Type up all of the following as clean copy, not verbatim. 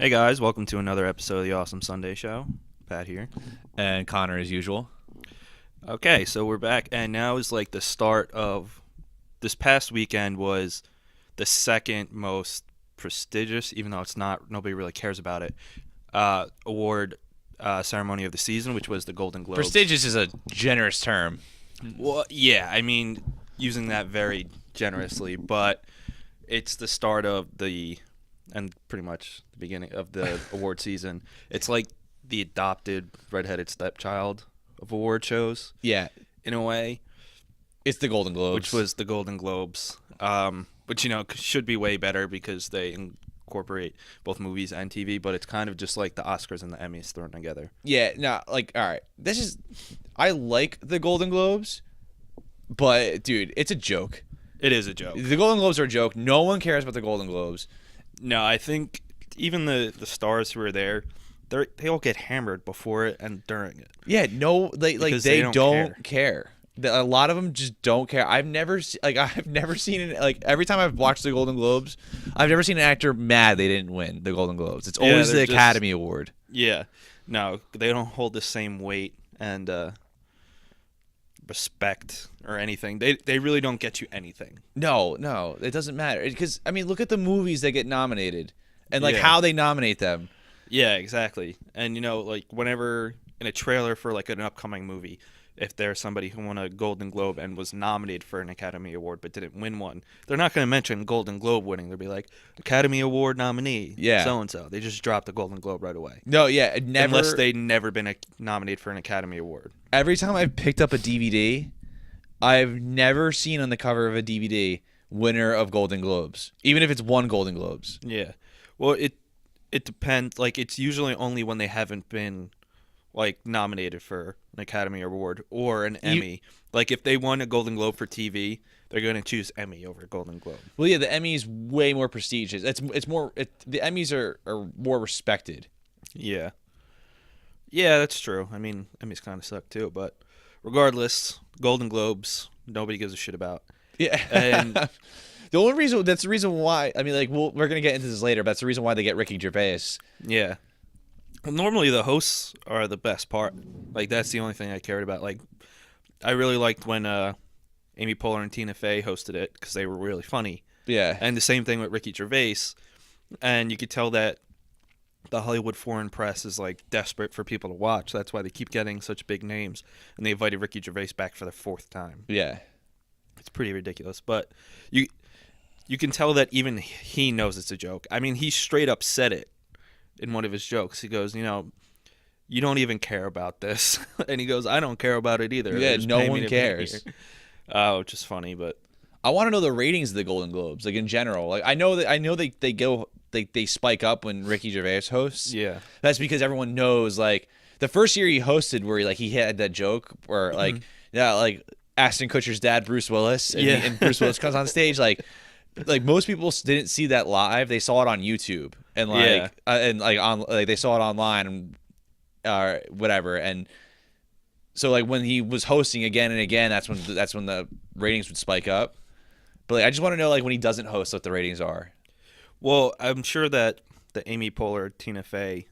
Hey guys, welcome to another episode of the Awesome Sunday Show. Pat here. And Connor, as usual. Okay, so we're back, and now is like the start of this past weekend was the second most prestigious, even though it's not, nobody really cares about it, award ceremony of the season, which was the Golden Globes. Prestigious is a generous term. Well, yeah, I mean, using that very generously, but it's the start of and pretty much the beginning of the award season. It's like the adopted redheaded stepchild of award shows. Yeah. In a way. It's the Golden Globes. Which was the Golden Globes. Which, should be way better because they incorporate both movies and TV, but it's kind of just like the Oscars and the Emmys thrown together. Yeah, no, all right. I like the Golden Globes, but, dude, it's a joke. It is a joke. The Golden Globes are a joke. No one cares about the Golden Globes. No, I think even the stars who are there, they all get hammered before it and during it. Yeah, no, they don't care. A lot of them just don't care. I've never seen it. Every time I've watched the Golden Globes, I've never seen an actor mad they didn't win the Golden Globes. It's always the Academy Award. Yeah, no, they don't hold the same weight and respect or anything. They really don't get you anything. No, it doesn't matter because look at the movies that get nominated and how they nominate them. Yeah, exactly. And whenever in a trailer for an upcoming movie, if there's somebody who won a Golden Globe and was nominated for an Academy Award but didn't win one, they're not going to mention Golden Globe winning. They'll be like, Academy Award nominee, so-and-so. They just drop the Golden Globe right away. No, yeah, never. Unless they've never been nominated for an Academy Award. Every time I've picked up a DVD, I've never seen on the cover of a DVD winner of Golden Globes, even if it's one Golden Globes. Yeah. Well, it depends. It's usually only when they haven't been nominated for an Academy Award or an Emmy. If they won a Golden Globe for TV, they're going to choose Emmy over Golden Globe. Well, yeah, the Emmy's way more prestigious. It's more the Emmys are more respected. Yeah. Yeah, that's true. Emmys kind of suck too, but regardless, Golden Globes, nobody gives a shit about. Yeah. And that's the reason why. We're going to get into this later, but that's the reason why they get Ricky Gervais. Yeah. Well, normally the hosts are the best part. That's the only thing I cared about. I really liked when Amy Poehler and Tina Fey hosted it because they were really funny. Yeah. And the same thing with Ricky Gervais. And you could tell that the Hollywood foreign press is desperate for people to watch. That's why they keep getting such big names. And they invited Ricky Gervais back for the fourth time. Yeah. It's pretty ridiculous. But you can tell that even he knows it's a joke. He straight up said it in one of his jokes. He goes, you don't even care about this. And he goes, I don't care about it either. Yeah, no one cares. Which is funny, but I want to know the ratings of the Golden Globes, in general. I know they spike up when Ricky Gervais hosts. Yeah. That's because everyone knows, the first year he hosted where he had that joke where, Ashton Kutcher's dad, Bruce Willis, and Bruce Willis comes on stage, most people didn't see that live. They saw it on YouTube and they saw it online and whatever. And so when he was hosting again and again, that's when the ratings would spike up. But I just want to know when he doesn't host what the ratings are. Well, I'm sure that the Amy Poehler, Tina Fey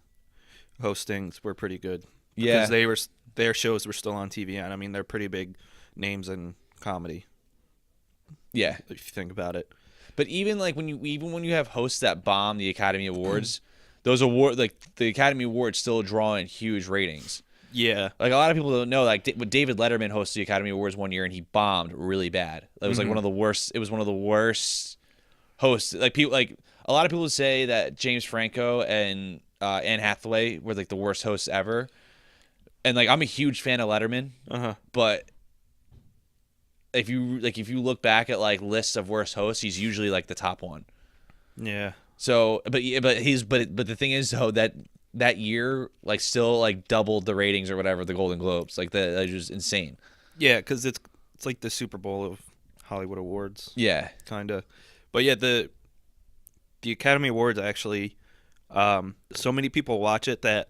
hostings were pretty good. Yeah, because their shows were still on TV, and they're pretty big names in comedy. Yeah, if you think about it. But even when you have hosts that bomb the Academy Awards, those the Academy Awards still draw in huge ratings. Yeah, a lot of people don't know. When David Letterman hosted the Academy Awards one year and he bombed really bad. It was one of the worst. It was one of the worst hosts. A lot of people say that James Franco and Anne Hathaway were the worst hosts ever. And I'm a huge fan of Letterman, but if you look back at lists of worst hosts, he's usually the top one. Yeah. So, but the thing is though that year still doubled the ratings or whatever the Golden Globes. That was insane. Yeah, because it's the Super Bowl of Hollywood awards. Yeah. Kind of. But yeah, the Academy Awards actually, so many people watch it that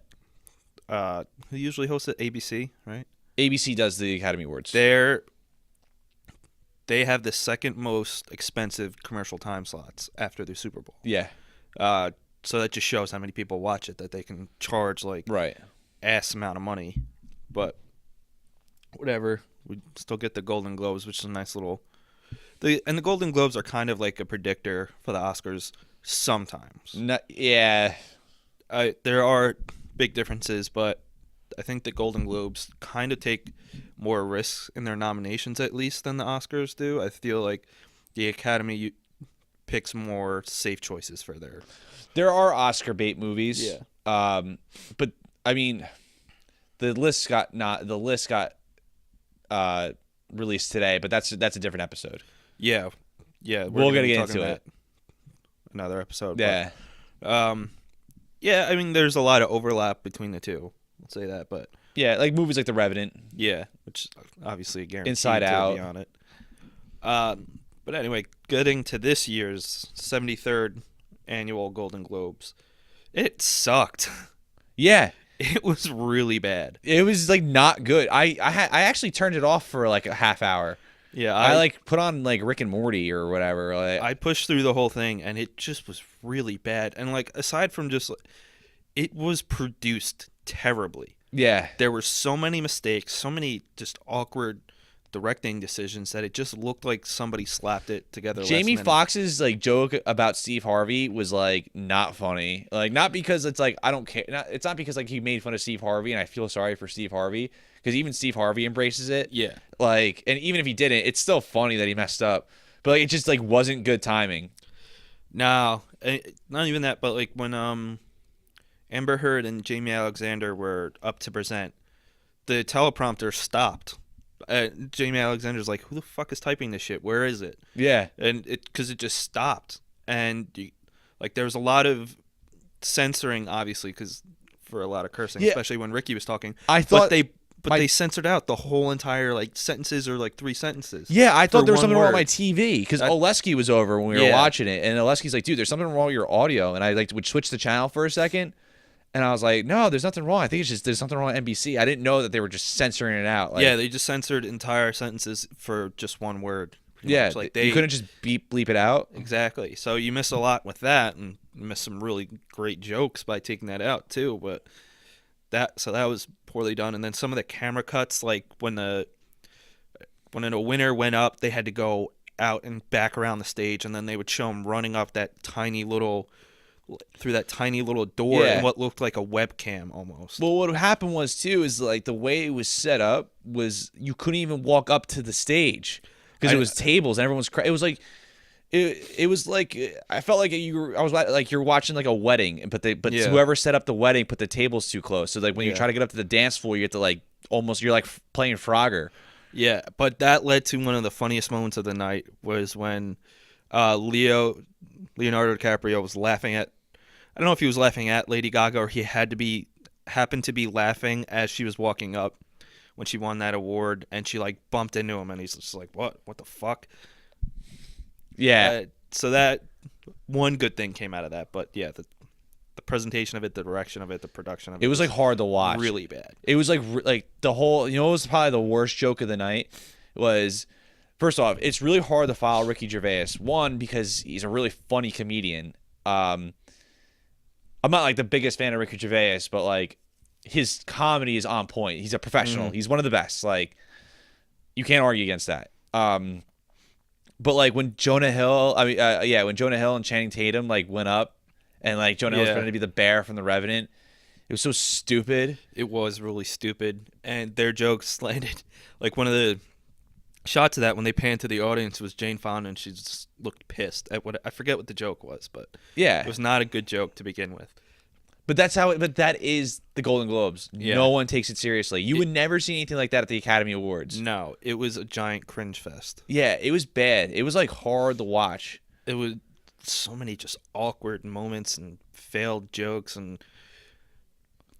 who usually hosts it? ABC, right? ABC does the Academy Awards. They have the second most expensive commercial time slots after the Super Bowl. Yeah. so that just shows how many people watch it, that they can charge like Right. ass amount of money. But whatever, we still get the Golden Globes, which is a nice little. And the Golden Globes are kind of like a predictor for the Oscars sometimes. No, yeah. There are big differences, but I think the Golden Globes kind of take more risks in their nominations, at least, than the Oscars do. I feel like the Academy picks more safe choices for their. There are Oscar bait movies. Yeah. But I mean, the list got released today, but that's a different episode. Yeah. We'll get into it. Another episode. Yeah. But, yeah, I mean, there's a lot of overlap between the two. I'll say that, but Yeah, like movies like The Revenant. yeah, which obviously a guarantee Inside to Out. be on it. But anyway, getting to this year's 73rd annual Golden Globes, it sucked. Yeah. It was really bad. It was like not good. I actually turned it off for like a half hour. Yeah, I like put on like Rick and Morty or whatever. Like, I pushed through the whole thing, and it just was really bad. And like aside from just, it was produced terribly. yeah. There were so many mistakes, so many just awkward directing decisions that it just looked like somebody slapped it together. Jamie last minute. Foxx's like joke about Steve Harvey was like not funny. Like not because it's like I don't care. It's not because like he made fun of Steve Harvey and I feel sorry for Steve Harvey because even Steve Harvey embraces it. Yeah. Like and even if he didn't, it's still funny that he messed up. But like it just like wasn't good timing. No, not even that. But like when Amber Heard and Jamie Alexander were up to present, the teleprompter stopped. Jamie Alexander's like, "Who the fuck is typing this shit? Where is it?" Yeah. And because it just stopped, and like there was a lot of censoring, obviously, because for a lot of cursing, Yeah. especially when Ricky was talking. I thought they censored out the whole entire like sentences or like 3 sentences. Yeah, I thought for there was one something wrong with word. my TV because Oleski was over when we were Yeah. watching it, and Oleski's like, "Dude, there's something wrong with your audio," and I like would switch the channel for a second, and I was like, "No, there's nothing wrong. I think it's just there's something wrong with NBC." I didn't know that they were just censoring it out. Like, Yeah, they just censored entire sentences for just one word. pretty yeah, much. Like you couldn't just bleep it out. exactly. So you miss a lot with that, and you miss some really great jokes by taking that out too. But that was poorly done. And then some of the camera cuts, like when a winner went up, they had to go out and back around the stage, and then they would show them running up through that tiny little door Yeah. in what looked like a webcam almost. Well, what happened was too is like the way it was set up was you couldn't even walk up to the stage because it was tables and everyone was. It was like. It was like I felt like you're watching like a wedding, but Yeah. whoever set up the wedding put the tables too close. So like when you Yeah. try to get up to the dance floor, you get to like almost you're like playing Frogger. Yeah, but that led to one of the funniest moments of the night was when Leonardo DiCaprio was laughing at. I don't know if he was laughing at Lady Gaga or he happened to be laughing as she was walking up when she won that award, and she like bumped into him, and he's just like, "What the fuck?" Yeah, So that one good thing came out of that, but yeah, the presentation of it, the direction of it, the production of it. it was like hard to watch. really bad. It was like the whole. You know, what was probably the worst joke of the night was. First off, it's really hard to follow Ricky Gervais. One, because he's a really funny comedian. I'm not like the biggest fan of Ricky Gervais, but like his comedy is on point. He's a professional. He's one of the best. Like you can't argue against that. But like when Jonah Hill, when Jonah Hill and Channing Tatum like went up, and like Jonah Hill was pretending to be the bear from The Revenant, it was so stupid. It was really stupid, and their jokes landed. Like one of the shots of that when they panned to the audience was Jane Fonda, and she just looked pissed at what I forget what the joke was, but Yeah, it was not a good joke to begin with. but that's how. But that is the Golden Globes. Yeah. No one takes it seriously. You would never see anything like that at the Academy Awards. No, it was a giant cringe fest. Yeah, it was bad. It was like hard to watch. It was so many just awkward moments and failed jokes, and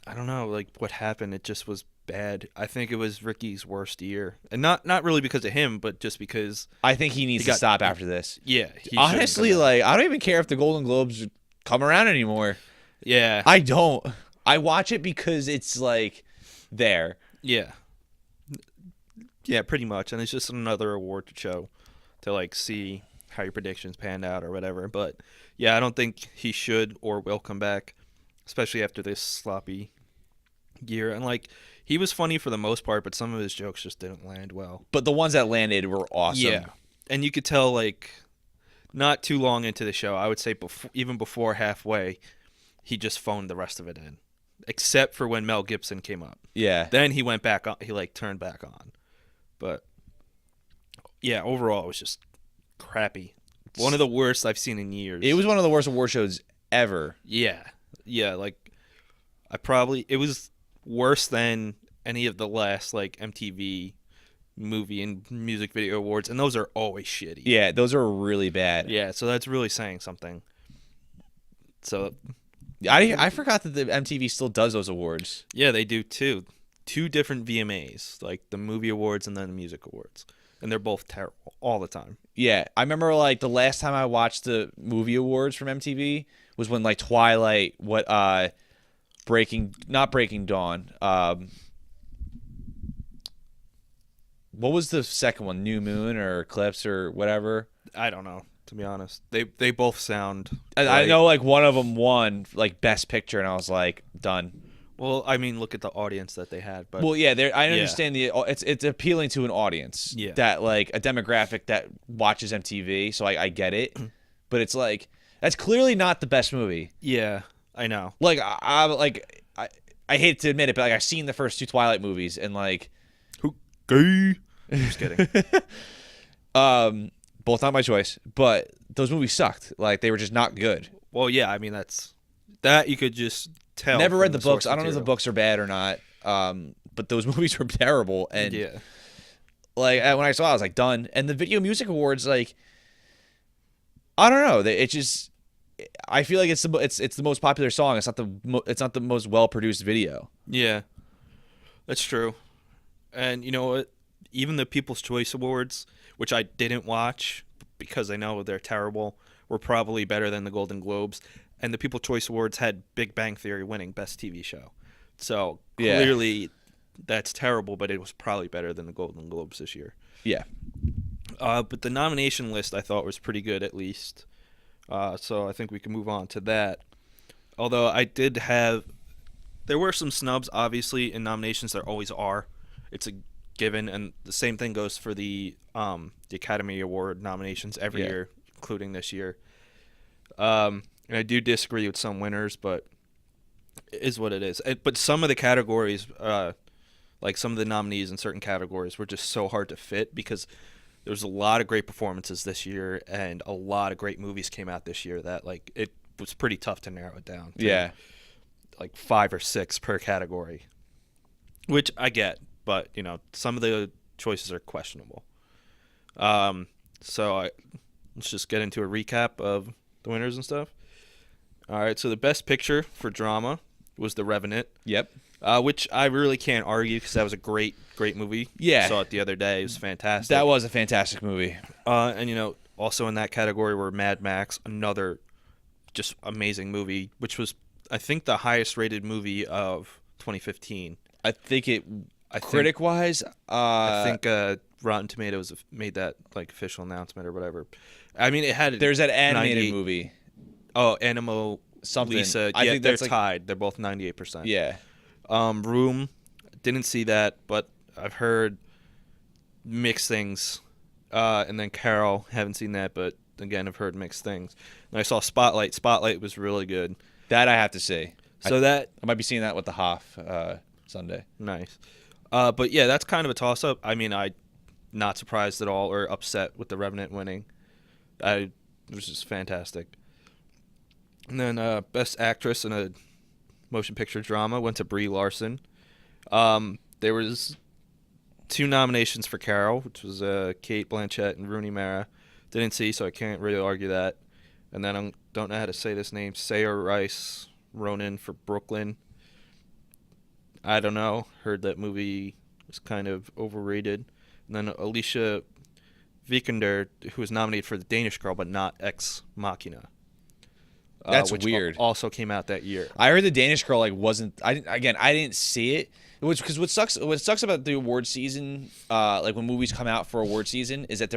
I don't know, like what happened. It just was bad. I think it was Ricky's worst year, and not really because of him, but just because I think he needs to stop after this. he Honestly, shouldn't like I don't even care if the Golden Globes come around anymore. yeah, I don't. I watch it because it's like there. yeah, pretty much, and it's just another award show to like see how your predictions panned out or whatever. But yeah, I don't think he should or will come back, especially after this sloppy year. And like, he was funny for the most part, but some of his jokes just didn't land well. But the ones that landed were awesome. Yeah, and you could tell like not too long into the show, I would say even before halfway, he just phoned the rest of it in, except for when Mel Gibson came up. Yeah. Then he went back on. He like turned back on, but yeah, overall it was just crappy. One of the worst I've seen in years. It was one of the worst award shows ever. Yeah, yeah. Like it was worse than any of the last like MTV movie and music video awards, and those are always shitty. Yeah, those are really bad. Yeah, so that's really saying something. So I forgot that the MTV still does those awards. yeah, they do too. Two different VMAs, like the movie awards and then the music awards, and they're both terrible all the time. Yeah, I remember like the last time I watched the movie awards from MTV was when like Twilight, not Breaking Dawn. What was the second one? New Moon or Eclipse or whatever? I don't know, to be honest. They both sound. I know like one of them won like Best Picture, and I was like, done. Well, I mean, look at the audience that they had. But Well, yeah, I understand it's appealing to an audience that like a demographic that watches MTV, so I get it. But it's like that's clearly not the best movie. Yeah, I know. Like I hate to admit it, but like I've seen the first two Twilight movies, and like Who gay? I'm just kidding. both not my choice, but those movies sucked. Like they were just not good. Well, yeah, I mean that you could just tell. Never read the from books. source I don't know if the material. books are bad or not. But those movies were terrible, and Yeah. like when I saw it, I was like done. And the Video Music Awards, like I don't know, it just I feel like it's the most popular song. It's not the most well produced video. Yeah, that's true. And you know what? Even the People's Choice Awards, which I didn't watch because I know they're terrible, were probably better than the Golden Globes. And the People's Choice Awards had Big Bang Theory winning Best TV Show. So clearly that's terrible, but it was probably better than the Golden Globes this year. Yeah. But the nomination list I thought was pretty good at least. So I think we can move on to that. Although there were some snubs, obviously, in nominations. There always are. It's a given, and the same thing goes for the Academy Award nominations every year, including this year. And I do disagree with some winners, but it is what it is. But some of the categories, like some of the nominees in certain categories, were just so hard to fit because there's a lot of great performances this year, and a lot of great movies came out this year that like it was pretty tough to narrow it down to, like 5 or 6 per category, which I get, but you know some of the choices are questionable. So let's just get into a recap of the winners and stuff. All right, so the best picture for drama was The Revenant. Yep. Which I really can't argue because that was a great movie. Yeah. I saw it the other day. It was fantastic. That was a fantastic movie. And, you know, also in that category were Mad Max, another just amazing movie, which was, I think, the highest rated movie of 2015. I think critic-wise, I think Rotten Tomatoes made that like official announcement or whatever. I mean, it had there's that animated movie. Oh, Animo Something. Lisa. I Yeah, think they're that's tied. They're both 98%. Yeah. Room, didn't see that, but I've heard mixed things. And then Carol, haven't seen that, but again, I've heard mixed things. And I saw Spotlight. Spotlight was really good. That I have to say. So I might be seeing that with the Hoff Sunday. Nice. But yeah, that's kind of a toss-up. I mean, I'm not surprised at all or upset with The Revenant winning. It was just fantastic. And then Best Actress in a Motion Picture Drama went to Brie Larson. There was 2 nominations for Carol, which was Kate Blanchett and Rooney Mara. Didn't see, so I can't really argue that. And then I don't know how to say this name, Saoirse Ronan for Brooklyn. I don't know. Heard that movie was kind of overrated. And then Alicia Vikander, who was nominated for The Danish Girl, but not Ex Machina. That's which weird. Also came out that year. I heard the Danish Girl wasn't. I didn't see it. Because what sucks about the award season, like when movies come out for award season, is that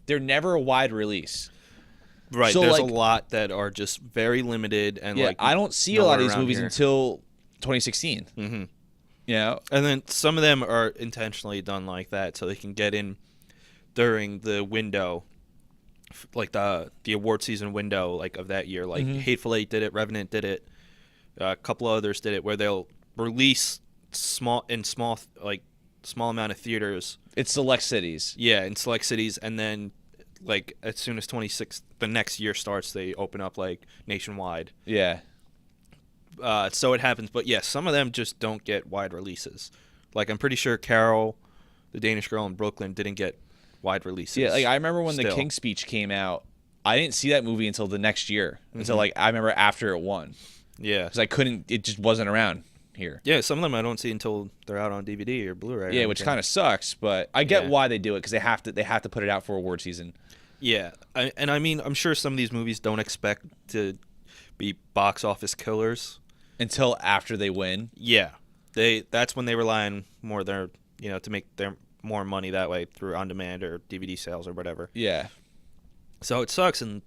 they're never a wide release. Right. So, There's like, a lot that are just very limited and yeah, like I don't see a nowhere lot of these around movies here. until 2016. Mm-hmm. You know? And then some of them are intentionally done like that so they can get in during the window, like the award season window, like of that year. Like Hateful Eight did it, Revenant did it, a couple of others did it, where they'll release small amount of theaters. It's select cities. Yeah, in select cities, and then like as soon as the next year starts, they open up like nationwide. Yeah. So it happens, but yeah, some of them just don't get wide releases. Like I'm pretty sure Carol, the Danish Girl in Brooklyn, didn't get wide releases. Yeah, like I remember when the still. King's Speech came out, I didn't see that movie until the next year. Until like I remember after it won. Yeah. Because it just wasn't around here. Yeah, some of them I don't see until they're out on DVD or Blu-ray. Yeah, which kind of sucks, but I get why they do it because they have to put it out for award season. Yeah, I mean, I'm sure some of these movies don't expect to be box office killers Until after they win. Yeah, that's when they rely on more to make their more money that way through on demand or DVD sales or whatever. Yeah. So it sucks, and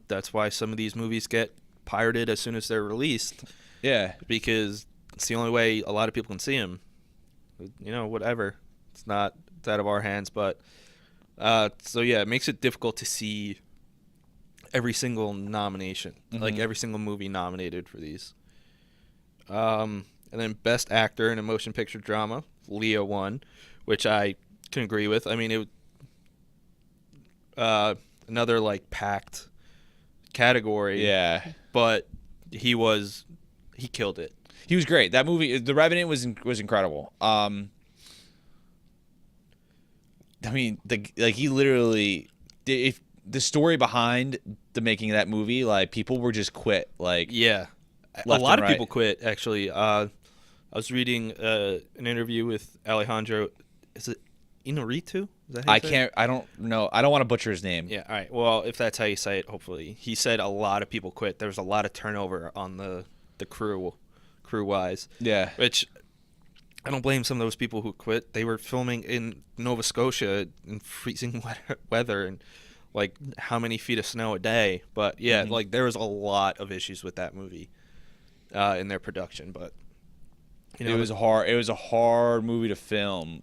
that's why some of these movies get pirated as soon as they're released. Yeah. Because it's the only way a lot of people can see them. Whatever. It's out of our hands, but so yeah, it makes it difficult to see every single nomination, like every single movie nominated for these. And then Best Actor in a Motion Picture Drama, Leo won, which I can agree with. I mean, another like packed category. Yeah. But he killed it. He was great. That movie, The Revenant, was incredible. I mean, he literally, if the story behind the making of that movie, like people were just quit. Like yeah, a lot of people quit actually. I was reading an interview with Alejandro. Is it Inarritu? Is that how you say it? I don't know. I don't want to butcher his name. Yeah. All right. Well, if that's how you say it, hopefully he said a lot of people quit. There was a lot of turnover on the crew wise. Yeah. Which I don't blame some of those people who quit. They were filming in Nova Scotia in freezing weather and like how many feet of snow a day. But yeah, like there was a lot of issues with that movie in their production. But it was hard. It was a hard movie to film.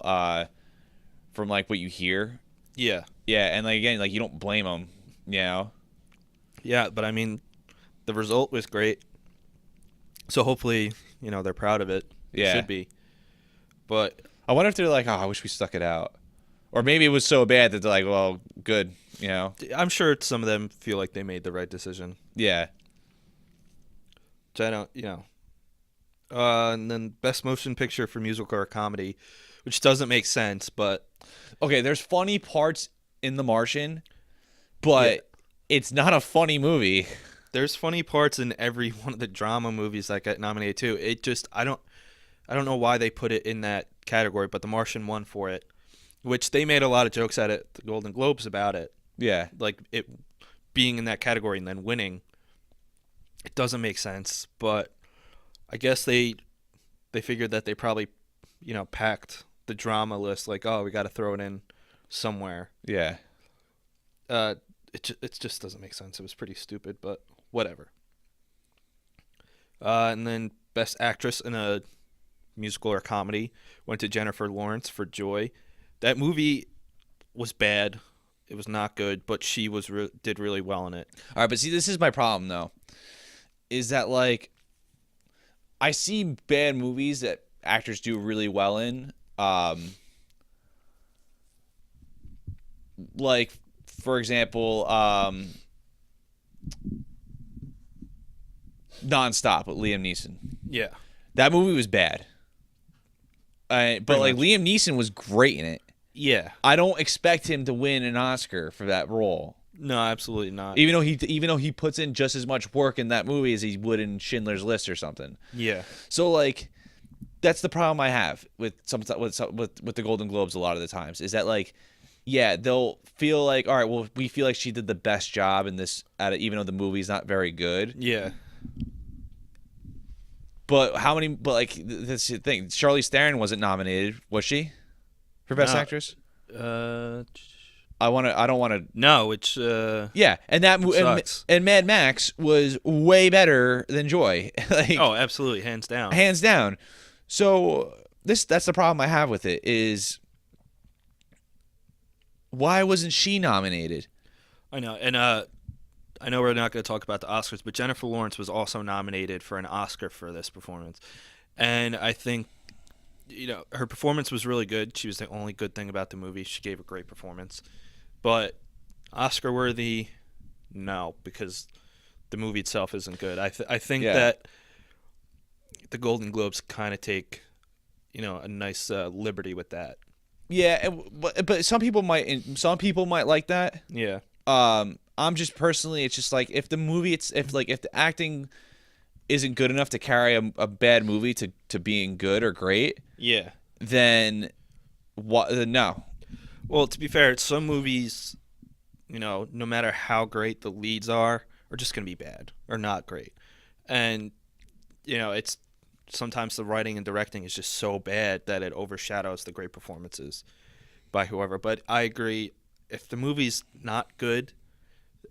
From like what you hear. Yeah. Yeah, and like again, like you don't blame them. Yeah, but I mean, the result was great. So hopefully, they're proud of it. They should be. But I wonder if they're like, oh, I wish we stuck it out. Or maybe it was so bad that they're like, well, good, I'm sure some of them feel like they made the right decision. Yeah. Which I don't, and then Best Motion Picture for Musical or Comedy, which doesn't make sense, but... Okay, there's funny parts in The Martian, but it's not a funny movie. There's funny parts in every one of the drama movies that got nominated too. It just I don't know why they put it in that category, but The Martian won for it, which they made a lot of jokes at it, the Golden Globes about it. Yeah, like it being in that category and then winning. It doesn't make sense, but I guess they figured that they probably packed the drama list like, oh, we got to throw it in somewhere. Yeah. It just doesn't make sense. It was pretty stupid, but whatever. And then Best Actress in a Musical or Comedy went to Jennifer Lawrence for Joy. That movie was bad. It was not good, but she did really well in it. All right, but see, this is my problem though. Is that like I see bad movies that actors do really well in. Like for example, Nonstop with Liam Neeson. Yeah. That movie was bad. But like Liam Neeson was great in it. Yeah. I don't expect him to win an Oscar for that role. No, absolutely not. Even though he puts in just as much work in that movie as he would in Schindler's List or something. Yeah. So like that's the problem I have with the Golden Globes a lot of the times is that like yeah, they'll feel like all right, well we feel like she did the best job in this even though the movie's not very good. Yeah. But like that's the thing. Charlize Theron wasn't nominated, was she? For Best Actress? I don't want to. No, it's Yeah, and sucks. and Mad Max was way better than Joy. Like, Oh, absolutely, hands down. hands down. So that's the problem I have with it is why wasn't she nominated? I know, and I know we're not going to talk about the Oscars, but Jennifer Lawrence was also nominated for an Oscar for this performance, and I think her performance was really good. She was the only good thing about the movie. She gave a great performance, but Oscar worthy, no, because the movie itself isn't good. I think Yeah. that the Golden Globes kind of take a nice liberty with that. Yeah, but some people might like that. Yeah. I'm just personally, it's just like if the movie, if the acting isn't good enough to carry a bad movie to being good or great, Yeah. then what? No. Well, to be fair, some movies, no matter how great the leads are just going to be bad or not great. And, it's sometimes the writing and directing is just so bad that it overshadows the great performances by whoever. But I agree, if the movie's not good,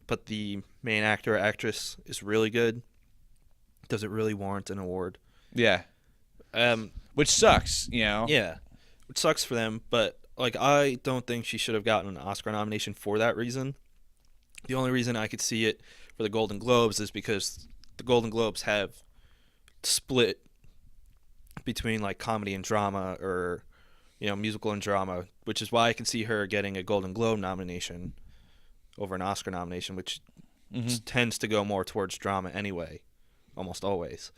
but the main actor or actress is really good, does it really warrant an award? Yeah. Which sucks, Yeah, which sucks for them. But I don't think she should have gotten an Oscar nomination for that reason. The only reason I could see it for the Golden Globes is because the Golden Globes have split between comedy and drama, or musical and drama, which is why I can see her getting a Golden Globe nomination over an Oscar nomination, which tends to go more towards drama anyway, almost always.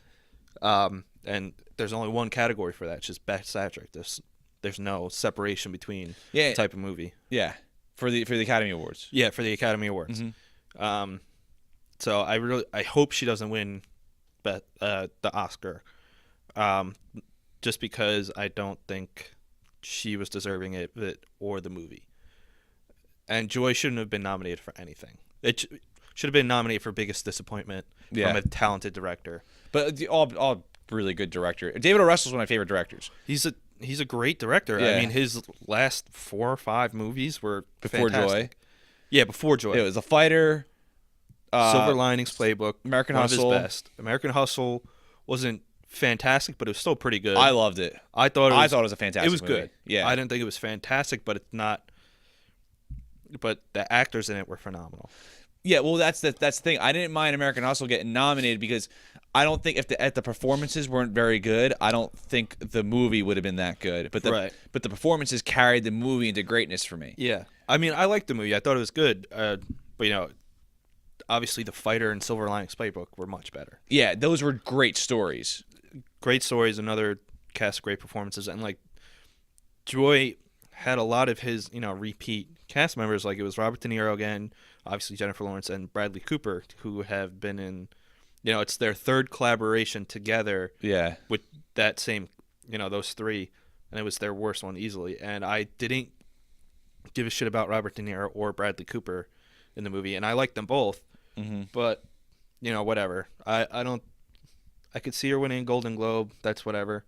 And there's only one category for that, it's just Best Actress. There's no separation between the type of movie. Yeah, for the Academy Awards. Yeah, for the Academy Awards. So I hope she doesn't win the Oscar, just because I don't think she was deserving it or the movie. And Joy shouldn't have been nominated for anything. It should have been nominated for biggest disappointment from a talented director. But all really good director. David O. Russell's one of my favorite directors. He's a great director. Yeah. I mean, his last 4 or 5 movies were Before fantastic. Joy. Yeah, before Joy. It was The Fighter, Silver Linings Playbook, American one Hustle. of his best. American Hustle wasn't fantastic, but it was still pretty good. I loved it. I thought it was a fantastic It was movie. good. Yeah. I didn't think it was fantastic, but it's not. But the actors in it were phenomenal. Yeah, well, that's the thing. I didn't mind American Hustle getting nominated because I don't think if the performances weren't very good, I don't think the movie would have been that good. But the performances carried the movie into greatness for me. Yeah, I mean, I liked the movie. I thought it was good. But obviously, The Fighter and Silver Linings Playbook were much better. Yeah, those were great stories. Great stories, another cast of great performances, and Joy had a lot of his repeat cast members. It was Robert De Niro again, obviously Jennifer Lawrence, and Bradley Cooper, who have been in it's their third collaboration together. Yeah, with that same those three, and it was their worst one easily. And I didn't give a shit about Robert De Niro or Bradley Cooper in the movie, and I liked them both. But whatever. I could see her winning Golden Globe. That's whatever.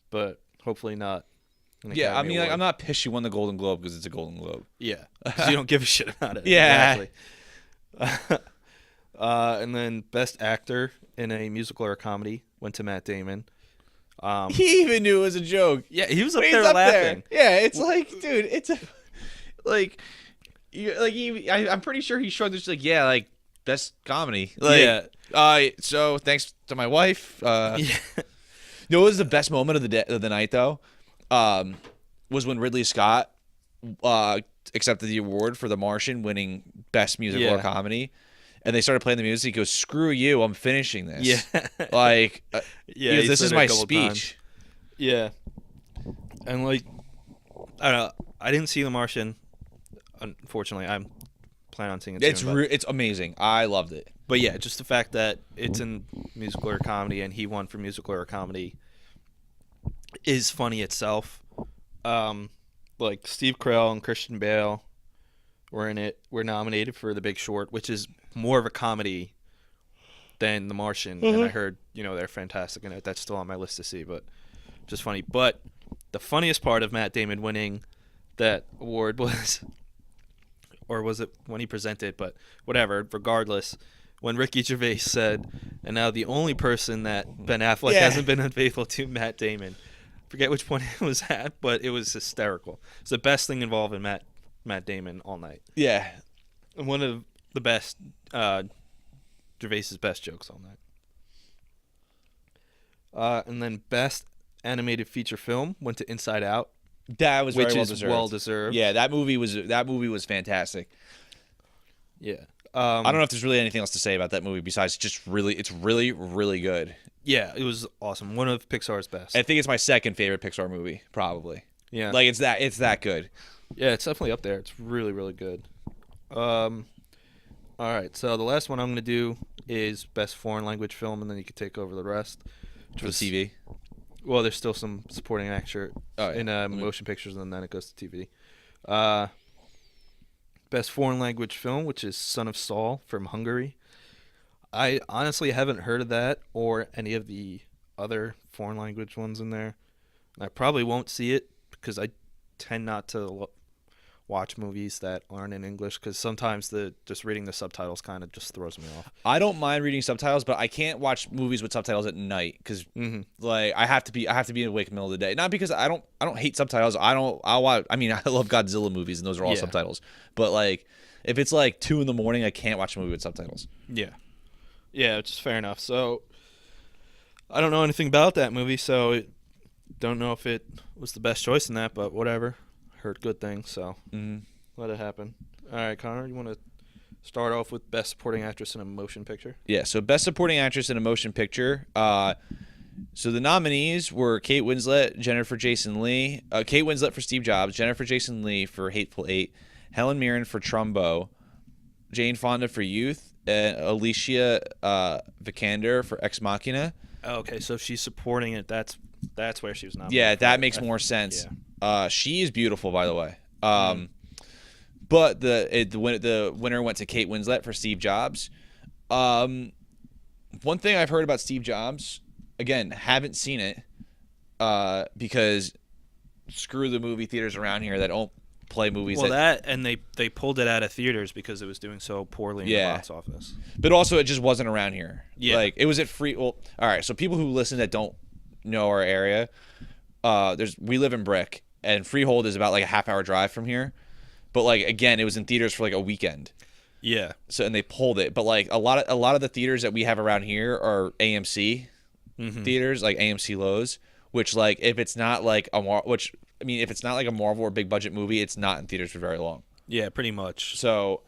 But hopefully not. Yeah, I mean, I'm not pissed she won the Golden Globe because it's a Golden Globe. Yeah, 'cause you don't give a shit about it. Yeah. Exactly. And then Best Actor in a Musical or a Comedy went to Matt Damon. He even knew it was a joke. Yeah, he was up He's there up laughing. there. Yeah, it's dude, it's I'm pretty sure he shrugged. Just best comedy. Yeah. So thanks to my wife. Yeah. You know what was the best moment of the night though? Was when Ridley Scott accepted the award for The Martian, winning Best Musical or Comedy, and they started playing the music. He goes, "Screw you! I'm finishing this." Yeah. Yeah. This is my speech. Times. Yeah. And I don't know. I didn't see The Martian. Unfortunately, I'm planning on seeing it soon. It's amazing. I loved it. But yeah, just the fact that it's in musical or comedy and he won for musical or comedy is funny itself. Steve Carell and Christian Bale were in it. Were nominated for The Big Short, which is more of a comedy than The Martian. And I heard, they're fantastic in it. That's still on my list to see, but just funny. But the funniest part of Matt Damon winning that award was or was it when he presented? But whatever. Regardless, when Ricky Gervais said, "And now the only person that Ben Affleck hasn't been unfaithful to, Matt Damon." Forget which one it was at, but it was hysterical. It's the best thing involving Matt Damon all night. Yeah. And one of the best, Gervais's best jokes all night. And then best animated feature film went to Inside Out, That was which very is well deserved. Yeah, that movie was fantastic. Yeah. I don't know if there's really anything else to say about that movie besides it's really, really good. Yeah, it was awesome. One of Pixar's best. I think it's my second favorite Pixar movie, probably. Yeah. Like it's that good. Yeah, it's definitely up there. It's really, really good. All right, so the last one I'm going to do is best foreign language film, and then you can take over the rest. For the TV. Well, there's still some supporting actor in motion pictures, and then it goes to TV. Best foreign language film, which is Son of Saul from Hungary. I honestly haven't heard of that or any of the other foreign language ones in there. I probably won't see it because I tend not to watch movies that aren't in English because sometimes just reading the subtitles kind of just throws me off. I don't mind reading subtitles, but I can't watch movies with subtitles at night because like I have to be awake in the middle of the day. Not because I don't hate subtitles. I love Godzilla movies and those are all subtitles. But like if it's like 2 a.m, I can't watch a movie with subtitles. Yeah, which is fair enough. So I don't know anything about that movie, so don't know if it was the best choice in that, but whatever. Heard good things, so let it happen. All right, Connor, you want to start off with best supporting actress in a motion picture? Yeah, so best supporting actress in a motion picture. So the nominees were Kate Winslet, Jennifer Jason Leigh, Kate Winslet for Steve Jobs, Jennifer Jason Leigh for Hateful Eight, Helen Mirren for Trumbo, Jane Fonda for Youth, and Alicia Vikander for Ex Machina. Oh, okay, so if she's supporting it, that's where she was nominated. Yeah, that makes more sense. Yeah. She is beautiful, by the way. But the winner went to Kate Winslet for Steve Jobs. One thing I've heard about Steve Jobs, again, haven't seen it because screw the movie theaters around here that don't play movies. Well, and they pulled it out of theaters because it was doing so poorly in the box office. But also, it just wasn't around here. Yeah, like it was at free. Well, all right. So people who listen that don't know our area, we live in Brick, and Freehold is about like a half-hour drive from here. But like again, it was in theaters for like a weekend. Yeah. So and they pulled it, but like a lot of the theaters that we have around here are AMC theaters, like AMC Lowe's, which like if it's not like if it's not like a Marvel or big budget movie, it's not in theaters for very long. Yeah, pretty much. So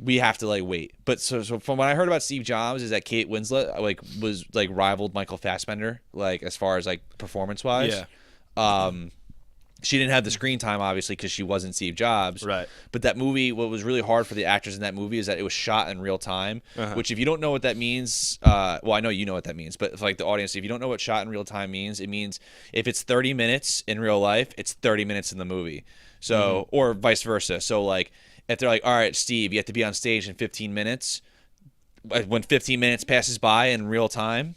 we have to like wait. But so from what I heard about Steve Jobs is that Kate Winslet was rivaled Michael Fassbender like as far as like performance wise. Yeah. She didn't have the screen time obviously because she wasn't Steve Jobs. Right. But that movie, what was really hard for the actors in that movie is that it was shot in real time. Which if you don't know what that means, well I know you know what that means, but like the audience, if you don't know what shot in real time means, it means if it's 30 minutes in real life, it's 30 minutes in the movie. So or vice versa. So like if they're like, all right, Steve, you have to be on stage in 15 minutes. When 15 minutes passes by in real time,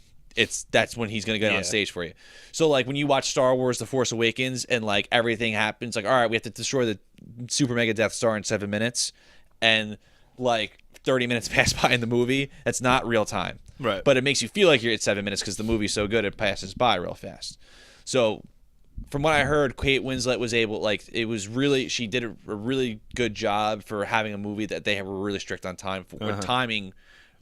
that's when he's going to get on stage for you. So like when you watch Star Wars The Force Awakens and like everything happens, like all right, we have to destroy the super mega Death Star in 7 minutes, and like 30 minutes pass by in the movie, that's not real time. Right. But it makes you feel like you're at 7 minutes because the movie's so good it passes by real fast. So from what I heard, Kate Winslet was able, she did a really good job for having a movie that they were really strict on time for timing,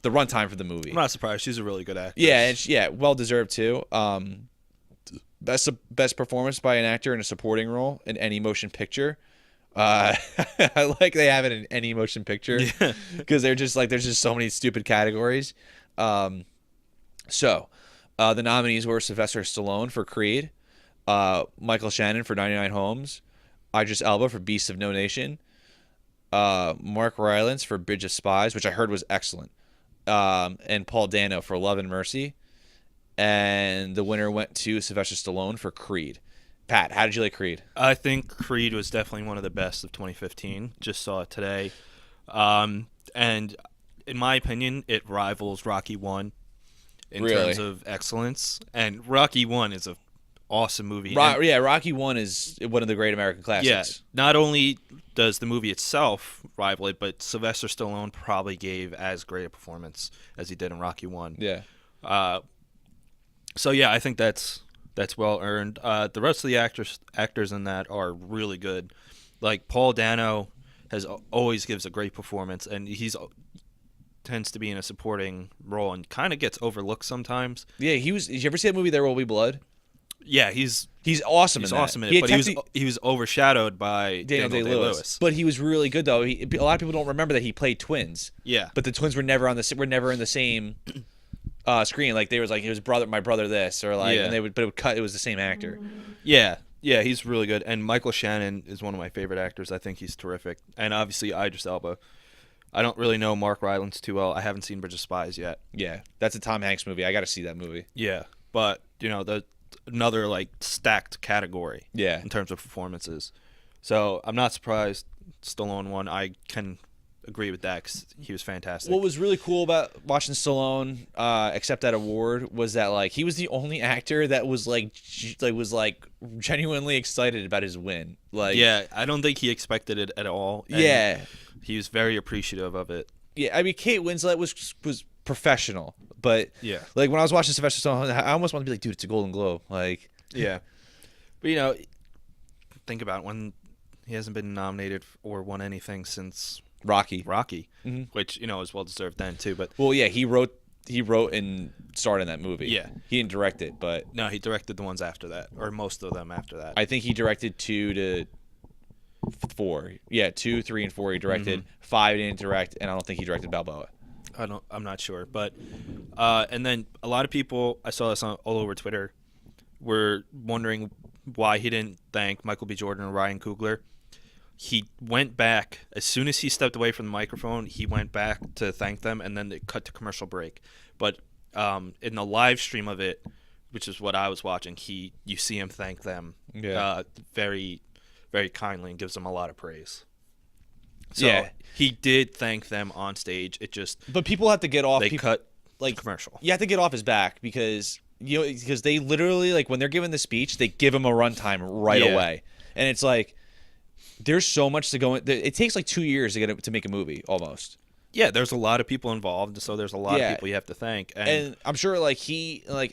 the runtime for the movie. I'm not surprised. She's a really good actress. Yeah, and well deserved too. Best performance by an actor in a supporting role in any motion picture. I like they have it in any motion picture because they're just like there's just so many stupid categories. So the nominees were Sylvester Stallone for Creed, Michael Shannon for 99 Homes, Idris Elba for Beasts of No Nation, Mark Rylance for Bridge of Spies, which I heard was excellent, and Paul Dano for Love and Mercy. And the winner went to Sylvester Stallone for Creed. Pat, how did you like Creed? I think Creed was definitely one of the best of 2015. Just saw it today. And in my opinion, it rivals Rocky 1 in terms of excellence. And Rocky 1 is a awesome movie. Yeah, Rocky 1 is one of the great American Yeah, classics. not only does the movie itself rival it, but Sylvester Stallone probably gave as great a performance as he did in Rocky 1. Yeah. So yeah, I think that's well earned. The rest of the actors in that are really good. Like Paul Dano always gives a great performance, and he's tends to be in a supporting role and kind of gets overlooked sometimes. Yeah, he was. Did you ever see that movie There Will Be Blood? Yeah, he's awesome. He's in that. awesome in it, but he was overshadowed by Daniel Day-Lewis. But he was really good though. A lot of people don't remember that he played twins. Yeah, but the twins were never in the same screen. Like they was like, it was my brother this, or like, and but it would cut. It was the same actor. Yeah, he's really good. And Michael Shannon is one of my favorite actors. I think he's terrific. And obviously Idris Elba. I don't really know Mark Rylance too well. I haven't seen Bridge of Spies yet. Yeah, that's a Tom Hanks movie. I got to see that movie. Yeah, but another like stacked category. Yeah. In terms of performances, so I'm not surprised Stallone won. I can agree with that because he was fantastic. What was really cool about watching Stallone accept that award was that like he was the only actor that was like genuinely excited about his win. Like, yeah, I don't think he expected it at all. Yeah, he was very appreciative of it. Yeah, I mean Kate Winslet was professional, but yeah, like when I was watching Sylvester Stallone, I almost wanted to be like, dude, it's a Golden Globe. Like, yeah, but think about it, when he hasn't been nominated or won anything since Rocky, mm-hmm. which is well deserved then too. But well, yeah, he wrote and starred in that movie. Yeah, he didn't direct it, but no, he directed the ones after that, or most of them after that. I think he directed 2 to 4. Yeah, 2, 3, and 4 he directed. 5 he didn't direct, and I don't think he directed Balboa. I'm not sure, but and then a lot of people, I saw this all over Twitter, were wondering why he didn't thank Michael B. Jordan and Ryan Coogler. He went back as soon as he stepped away from the microphone. He went back to thank them, and then it cut to commercial break. But in the live stream of it, which is what I was watching, you see him thank them very, very kindly and gives them a lot of praise. So he did thank them on stage. But people have to get off. They cut like commercial. You have to get off his back because they literally, like, when they're giving the speech, they give him a runtime right away, and it's like there's so much to go in. It takes like 2 years to make a movie almost. Yeah, there's a lot of people involved, so there's a lot of people you have to thank. And I'm sure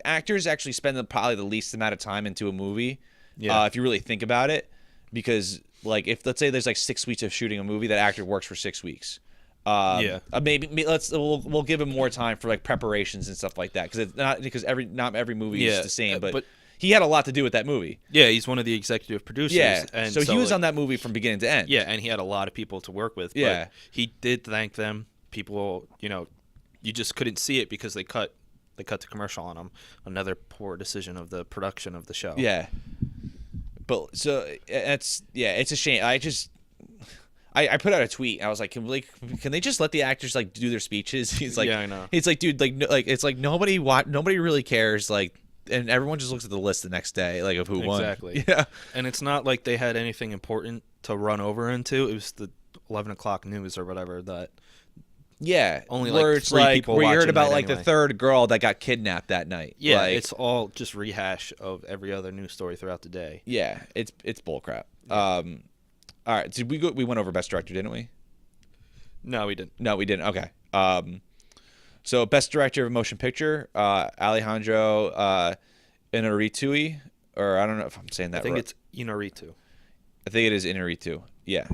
actors actually spend probably the least amount of time into a movie. Yeah. If you really think about it, because like if let's say there's like 6 weeks of shooting a movie, that actor works for 6 weeks. Maybe we'll give him more time for like preparations and stuff like that, because not every movie is the same, but he had a lot to do with that movie. Yeah, he's one of the executive producers. Yeah, and so he was on that movie from beginning to end. Yeah, and he had a lot of people to work with. Yeah, but he did thank them. People, you just couldn't see it because they cut the commercial on him. Another poor decision of the production of the show. Yeah, but so it's a shame. I put out a tweet. I was like, can they just let the actors like do their speeches? He's like, yeah, I know. It's like, dude, it's like nobody really cares, like, and everyone just looks at the list the next day, like, of who won. Exactly. Yeah. And it's not like they had anything important to run over into. It was the 11 o'clock news or whatever that. Yeah. Only where like it's 3 like people where you watching heard about that like anyway. the third girl that got kidnapped that night. Yeah, like, it's all just rehash of every other news story throughout the day. Yeah, it's bullcrap. All right, did we go? We went over best director, didn't we? No, we didn't. No, we didn't. Okay. So best director of motion picture, Alejandro Inarritu, or I don't know if I'm saying that right. I think it's Inarritu. I think it is Inarritu. Yeah.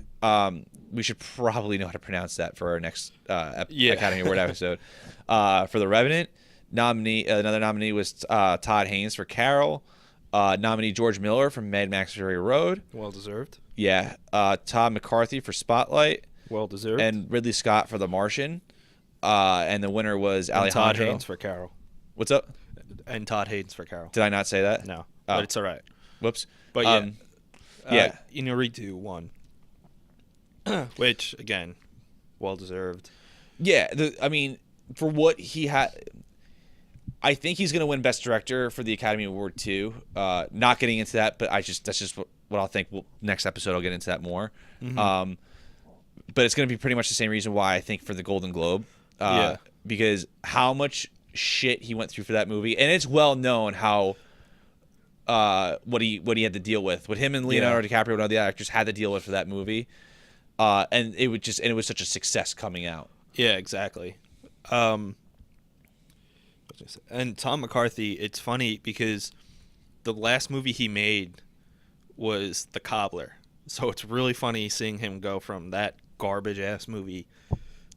We should probably know how to pronounce that for our next Academy Award episode. For The Revenant, another nominee was Todd Haynes for Carol. Nominee George Miller from Mad Max Fury Road. Well deserved. Yeah. Todd McCarthy for Spotlight. Well deserved. And Ridley Scott for The Martian. And the winner was Alejandro. Todd Haynes for Carol. What's up? And Todd Haynes for Carol. Did I not say that? No, but it's all right. Whoops. But Inarritu won. Which, again, well deserved. Yeah, I mean, for what he had, I think he's going to win Best Director for the Academy Award too. Not getting into that, but that's just what I'll think. Next episode, I'll get into that more. Mm-hmm. But it's going to be pretty much the same reason why I think for the Golden Globe. Because how much shit he went through for that movie, and it's well known how what he had to deal with. What him and Leonardo DiCaprio and all the actors had to deal with for that movie. And it was such a success coming out. Yeah, exactly. And Tom McCarthy, it's funny because the last movie he made was The Cobbler. So it's really funny seeing him go from that garbage ass movie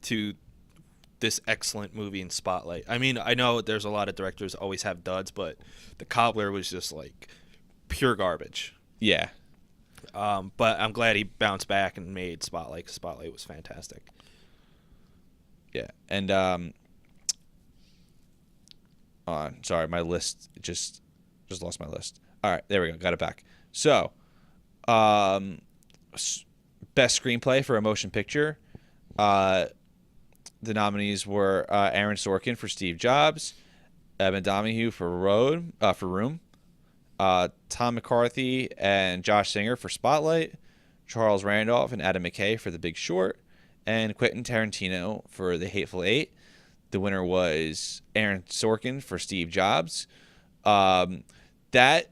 to this excellent movie in Spotlight. I mean, I know there's a lot of directors always have duds, but The Cobbler was just like pure garbage. Yeah. But I'm glad he bounced back and made Spotlight, 'cause Spotlight was fantastic. Yeah. And sorry, my list just lost my list. All right, there we go. Got it back. So, best screenplay for a motion picture. The nominees were Aaron Sorkin for Steve Jobs, Evan Donahue for Room, Tom McCarthy and Josh Singer for Spotlight, Charles Randolph and Adam McKay for The Big Short, and Quentin Tarantino for The Hateful Eight. The winner was Aaron Sorkin for Steve Jobs. That,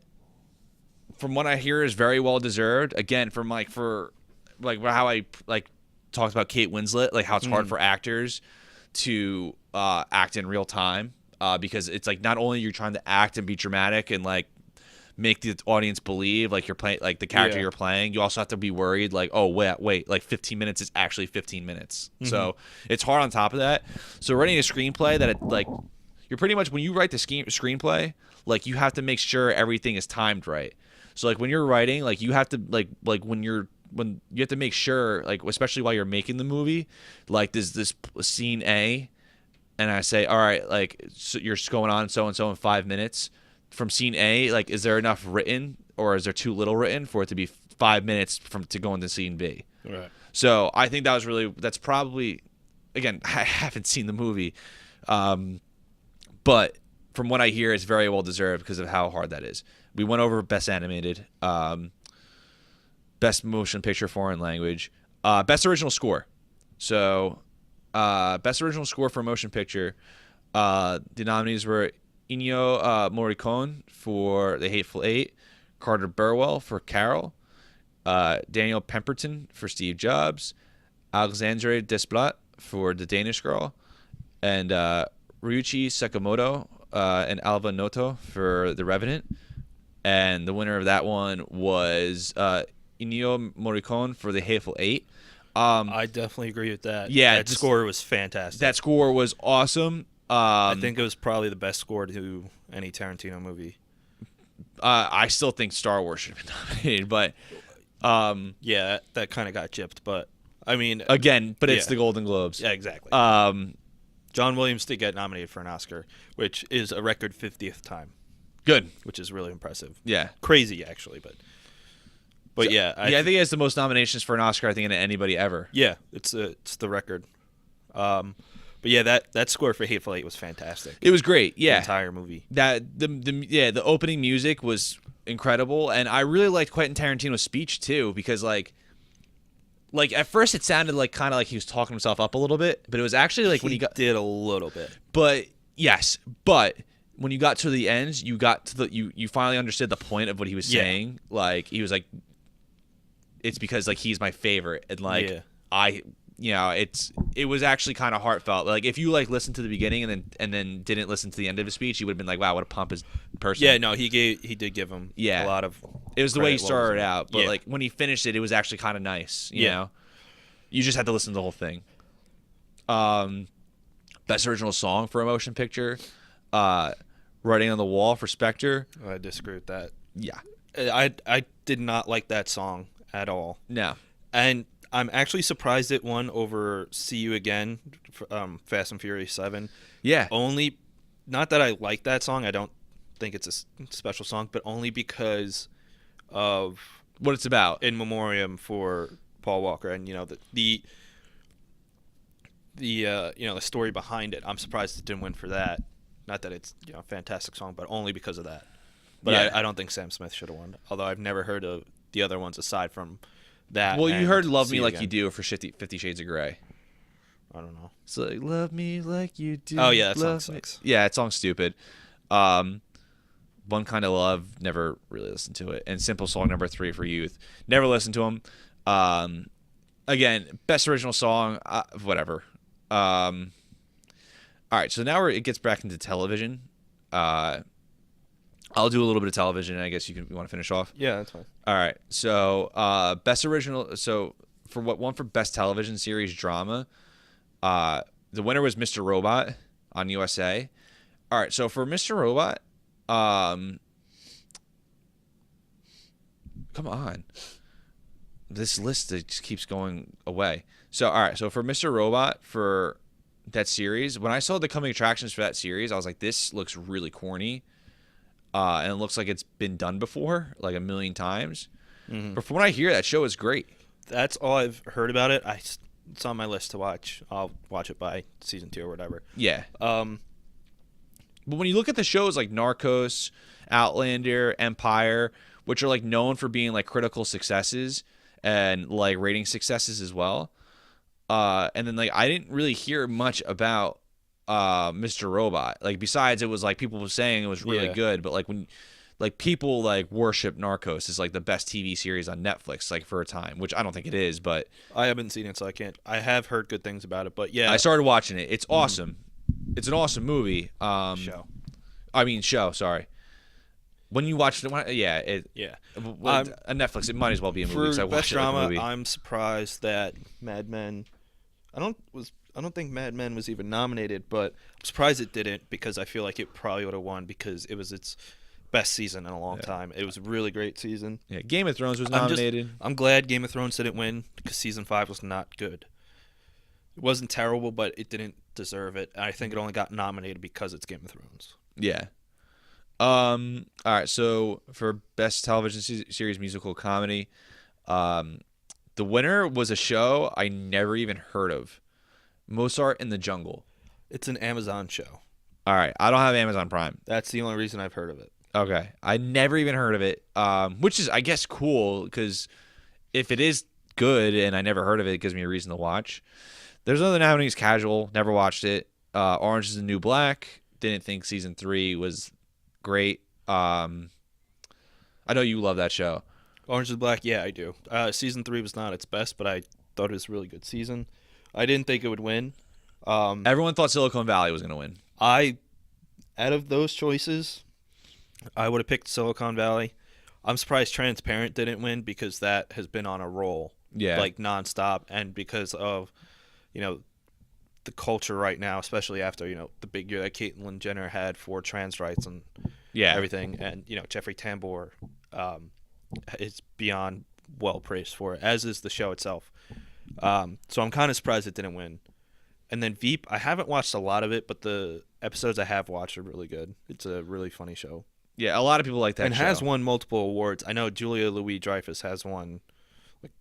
from what I hear, is very well deserved. Again, from how I talked about Kate Winslet, like how it's hard for actors to act in real time, because it's like not only you're trying to act and be dramatic and like make the audience believe like you're playing like the character you're playing, you also have to be worried like, oh wait, like 15 minutes is actually 15 minutes. So it's hard on top of that. So writing a screenplay that you're pretty much, when you write the screenplay, like you have to make sure everything is timed right. So like when you're writing, like you have to when you have to make sure, like especially while you're making the movie, like there's this scene A, and I say, all right, like so you're just going on so and so in 5 minutes. From scene A, like is there enough written or is there too little written for it to be 5 minutes to go into scene B? Right. So I think that's probably, again, I haven't seen the movie, but from what I hear, it's very well deserved because of how hard that is. We went over best animated, best motion picture foreign language, best original score. So best original score for a motion picture, the nominees were Ennio Morricone for The Hateful Eight, Carter Burwell for Carol, Daniel Pemberton for Steve Jobs, Alexandre Desplat for The Danish Girl, and Ryuichi Sakamoto and Alva Noto for The Revenant. And the winner of that one was Ennio Morricone for The Hateful Eight. I definitely agree with that. Yeah, that score was fantastic. That score was awesome. I think it was probably the best score to any Tarantino movie. I still think Star Wars should have been nominated, but yeah, that kind of got gypped. But I mean, again, it's the Golden Globes. Yeah, exactly. John Williams did get nominated for an Oscar, which is a record 50th time. Good, which is really impressive. Yeah, crazy actually, but so, yeah, I think he has the most nominations for an Oscar I think in anybody ever. Yeah, it's the record. But yeah, that score for Hateful Eight was fantastic. It was great. Yeah, the entire movie. The opening music was incredible, and I really liked Quentin Tarantino's speech too, because like at first it sounded like kind of like he was talking himself up a little bit, but it was actually like when he did a little bit. But when you got to the end, you finally understood the point of what he was saying. Like he was like, it's because like he's my favorite, and like it was actually kind of heartfelt. Like if you like listened to the beginning and then didn't listen to the end of his speech, you would have been like, wow, what a pompous person. Yeah, no, he did give him a lot of. It was the way he started out, but like when he finished it, it was actually kind of nice. You know, you just had to listen to the whole thing. Best original song for a motion picture, Writing on the Wall for Spectre. I disagree with that. Yeah, I did not like that song at all. No, and I'm actually surprised it won over See You Again, Fast and Furious 7. Yeah. Only, not that I like that song. I don't think it's a special song, but only because of what it's about. In memoriam for Paul Walker, and the story behind it. I'm surprised it didn't win for that. Not that it's a fantastic song, but only because of that. But I don't think Sam Smith should have won. Although I've never heard of the other ones aside from that. Well, you heard "Love Me Like You Do" for 50 Shades of Grey. I don't know. So like, "Love Me Like You Do." Oh yeah, that song sucks. Yeah, that song's stupid. One Kind of Love, never really listened to it. And Simple Song number 3 for Youth, never listened to them. Again, best original song, whatever. All right, so now it gets back into television. I'll do a little bit of television, and I guess you want to finish off? Yeah, that's fine. All right, so best original. So for best television series drama, the winner was Mr. Robot on USA. All right, so for Mr. Robot, come on. This list just keeps going away. So, all right. So, for Mr. Robot, for that series, when I saw the coming attractions for that series, I was like, this looks really corny. And it looks like it's been done before, like a million times. Mm-hmm. But from what I hear, that show is great. That's all I've heard about it. It's on my list to watch. I'll watch it by season 2 or whatever. Yeah. But when you look at the shows like Narcos, Outlander, Empire, which are like known for being like critical successes and like rating successes as well, and then like I didn't really hear much about Mr. Robot. Like besides it was like people were saying it was really good, but like when like people like worship Narcos as like the best TV series on Netflix like for a time, which I don't think it is, but I haven't seen it, so I can't. I have heard good things about it, but yeah, I started watching it. It's awesome. It's an awesome movie. Show. Sorry. When you watch it, on Netflix, it might as well be a movie. For I best it drama, like a movie. I'm surprised that Mad Men. I don't think Mad Men was even nominated, but I'm surprised it didn't because I feel like it probably would have won because it was its best season in a long time. It was a really great season. Yeah, Game of Thrones was nominated. I'm glad Game of Thrones didn't win because season 5 was not good. It wasn't terrible, but it didn't deserve it. I think it only got nominated because it's Game of Thrones. Yeah. All right. So for best television series musical comedy, the winner was a show I never even heard of, Mozart in the Jungle. It's an Amazon show. All right. I don't have Amazon Prime. That's the only reason I've heard of it. Okay. I never even heard of it, which is, I guess, cool because if it is good and I never heard of it, it gives me a reason to watch. There's other nominees. Casual, never watched it. Orange is the New Black. Didn't think season 3 was great. I know you love that show. Orange is the Black, yeah, I do. Season 3 was not its best, but I thought it was a really good season. I didn't think it would win. Everyone thought Silicon Valley was going to win. Out of those choices, I would have picked Silicon Valley. I'm surprised Transparent didn't win because that has been on a roll, like nonstop, and because of, the culture right now, especially after the big year that Caitlyn Jenner had for trans rights and everything, and Jeffrey Tambor is beyond well praised for it, as is the show itself. So I'm kind of surprised it didn't win. And then Veep, I haven't watched a lot of it, but the episodes I have watched are really good. It's a really funny show. Yeah, a lot of people like that and show. Has won multiple awards. I know Julia Louis-Dreyfus has won like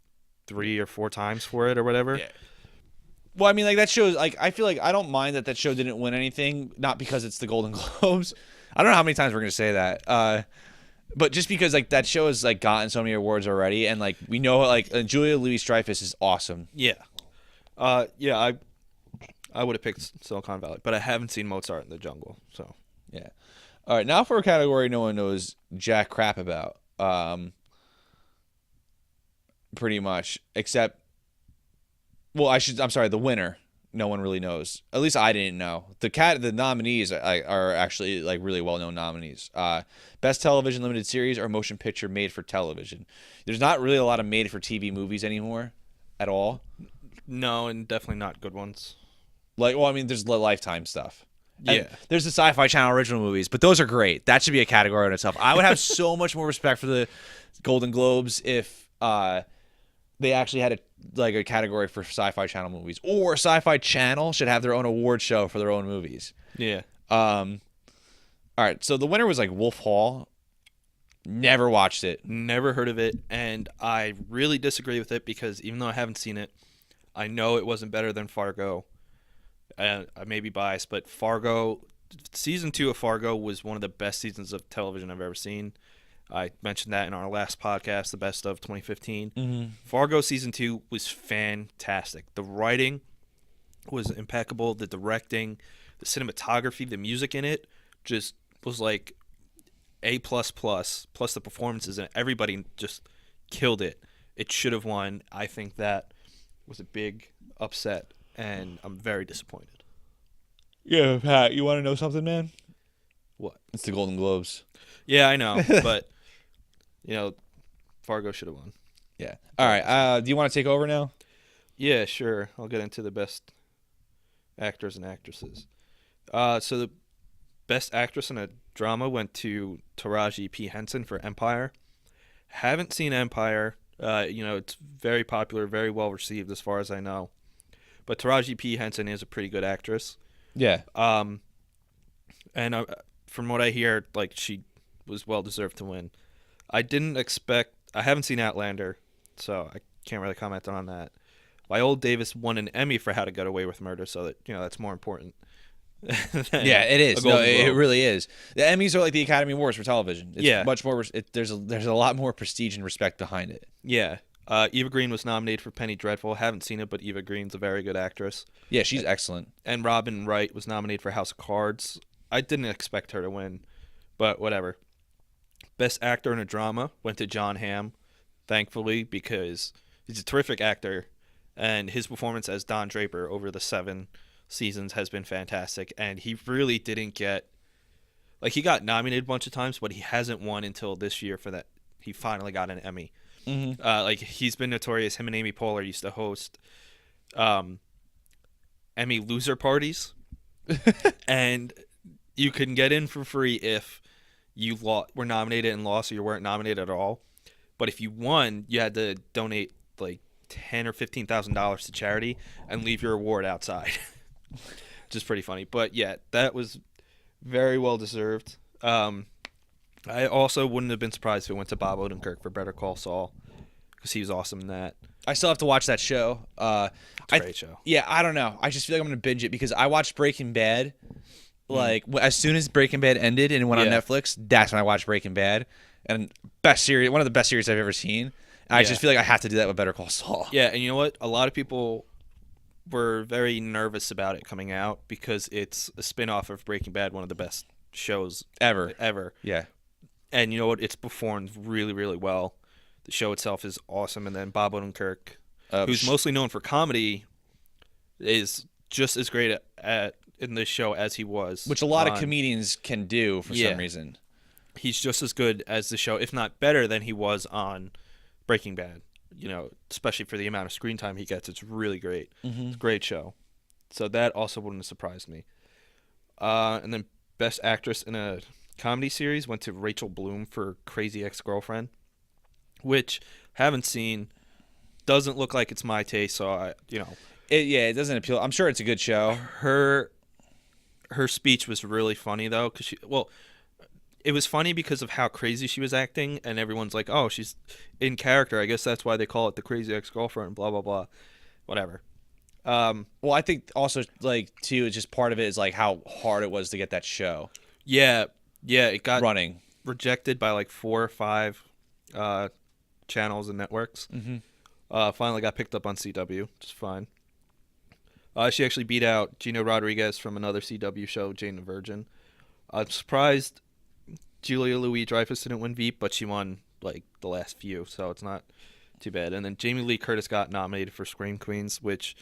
3 or 4 times for it or whatever. Yeah. Well, I mean, like that shows. Like, I feel like I don't mind that show didn't win anything, not because it's the Golden Globes. I don't know how many times we're gonna say that, but just because like that show has like gotten so many awards already, and like we know like Julia Louis-Dreyfus is awesome. Yeah, I would have picked Silicon Valley, but I haven't seen Mozart in the Jungle. So yeah. All right, now for a category no one knows jack crap about, pretty much, except. Well, I'm sorry, the winner. No one really knows. At least I didn't know. The nominees are actually like really well-known nominees. Best television limited series or motion picture made for television. There's not really a lot of made for TV movies anymore at all. No, and definitely not good ones. Like, well, I mean, there's the Lifetime stuff. Yeah. And there's the Sci-Fi Channel original movies, but those are great. That should be a category in itself. I would have so much more respect for the Golden Globes if they actually had a category for Sci-Fi Channel movies, or Sci-Fi Channel should have their own award show for their own movies. Yeah. All right. So the winner was like Wolf Hall. Never watched it. Never heard of it, and I really disagree with it because even though I haven't seen it, I know it wasn't better than Fargo. I may be biased, but season 2 of Fargo was one of the best seasons of television I've ever seen. I mentioned that in our last podcast, the best of 2015. Mm-hmm. Fargo season 2 was fantastic. The writing was impeccable. The directing, the cinematography, the music in it just was like plus the performances, and everybody just killed it. It should have won. I think that was a big upset, and I'm very disappointed. Yeah, Pat, you want to know something, man? What? It's the Golden Globes. Yeah, I know, but Fargo should have won. Yeah. All right. Do you want to take over now? Yeah, sure. I'll get into the best actors and actresses. So the best actress in a drama went to Taraji P. Henson for Empire. Haven't seen Empire. It's very popular, very well received as far as I know. But Taraji P. Henson is a pretty good actress. Yeah. And from what I hear, like, she was well deserved to win. I haven't seen Outlander, so I can't really comment on that. Viola Davis won an Emmy for How to Get Away with Murder, so that that's more important. Yeah, it is. No, it really is. The Emmys are like the Academy Awards for television. It's much more. There's a lot more prestige and respect behind it. Yeah. Eva Green was nominated for Penny Dreadful. Haven't seen it, but Eva Green's a very good actress. Yeah, she's excellent. And Robin Wright was nominated for House of Cards. I didn't expect her to win, but whatever. Best actor in a drama went to Jon Hamm, thankfully, because he's a terrific actor, and his performance as Don Draper over the 7 seasons has been fantastic. And he really didn't get, like, he got nominated a bunch of times, but he hasn't won until this year for that. He finally got an Emmy. Mm-hmm. Like, he's been notorious. Him and Amy Poehler used to host Emmy loser parties, and you can get in for free if you were nominated and lost, or you weren't nominated at all. But if you won, you had to donate like $10,000 or $15,000 to charity and leave your award outside, which is pretty funny. But yeah, that was very well deserved. I also wouldn't have been surprised if it went to Bob Odenkirk for Better Call Saul, because he was awesome in that. I still have to watch that show. It's a great show. Yeah, I don't know. I just feel like I'm going to binge it because I watched Breaking Bad. Like, as soon as Breaking Bad ended and it went on Netflix, that's when I watched Breaking Bad. And one of the best series I've ever seen. And I just feel like I have to do that with Better Call Saul. Yeah, and you know what? A lot of people were very nervous about it coming out because it's a spin-off of Breaking Bad, one of the best shows ever. Yeah. And you know what? It's performed really, really well. The show itself is awesome. And then Bob Odenkirk, who's mostly known for comedy, is just as great in this show as he was. Which a lot of comedians can do for some reason. He's just as good as the show, if not better than he was on Breaking Bad. Especially for the amount of screen time he gets. It's really great. Mm-hmm. It's a great show. So that also wouldn't have surprised me. And then Best Actress in a Comedy Series went to Rachel Bloom for Crazy Ex-Girlfriend, which haven't seen. Doesn't look like it's my taste, so it doesn't appeal. I'm sure it's a good show. Her speech was really funny though, because it was funny because of how crazy she was acting, and everyone's like, "Oh, she's in character. I guess that's why they call it the Crazy Ex-Girlfriend." Blah blah blah, whatever. Well, I think also like too, it's just part of it is like how hard it was to get that show. Yeah, it got running rejected by like 4 or 5 channels and networks. Mm-hmm. Finally got picked up on CW, which is fine. She actually beat out Gina Rodriguez from another CW show, Jane the Virgin. I'm surprised Julia Louis-Dreyfus didn't win Veep, but she won like the last few, so it's not too bad. And then Jamie Lee Curtis got nominated for Scream Queens, which